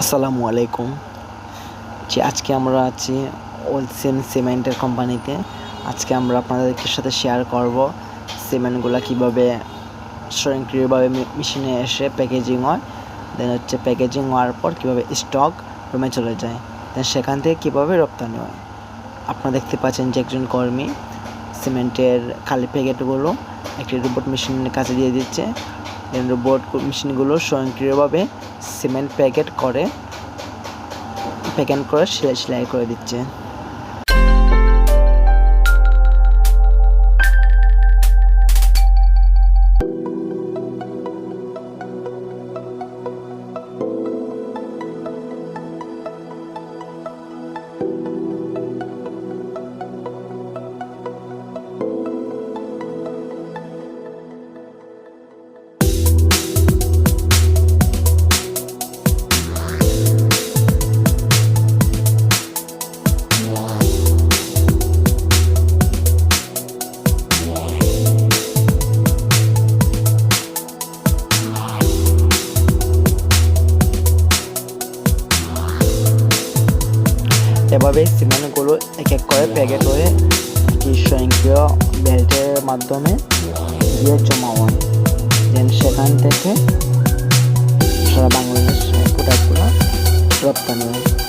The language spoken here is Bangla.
আসসালামু আলাইকুম। আজকে আমরা আছি ওলসেম সিমেন্টের কোম্পানিতে। আজকে আমরা আপনাদেরকে সাথে শেয়ার করব সিমেন্টগুলো কীভাবে স্বয়ংক্রিয়ভাবে মেশিনে এসে প্যাকেজিং হয়, দেন প্যাকেজিং হওয়ার পর কীভাবে স্টক রুমে চলে যায়, দেন সেখান থেকে কীভাবে রপ্তানি হয়। আপনারা দেখতে পাচ্ছেন যে একজন কর্মী সিমেন্টের খালি প্যাকেটগুলো একটি রোবট মেশিনের কাছে দিয়ে দিচ্ছে। রোবট মেশিনগুলো স্বয়ংক্রিয়ভাবে সিমেন্ট প্যাকেট করে সেলাই করে দিচ্ছে। এভাবেই সিমেন্টগুলো এক এক করে প্যাকেট হয়ে স্বয়ংক্রিয় বেল্টের মাধ্যমে দিয়ে জমা হয়, দেন সেখান থেকে সারা বাংলাদেশ প্রোডাক্টগুলো রপ্তানি হয়।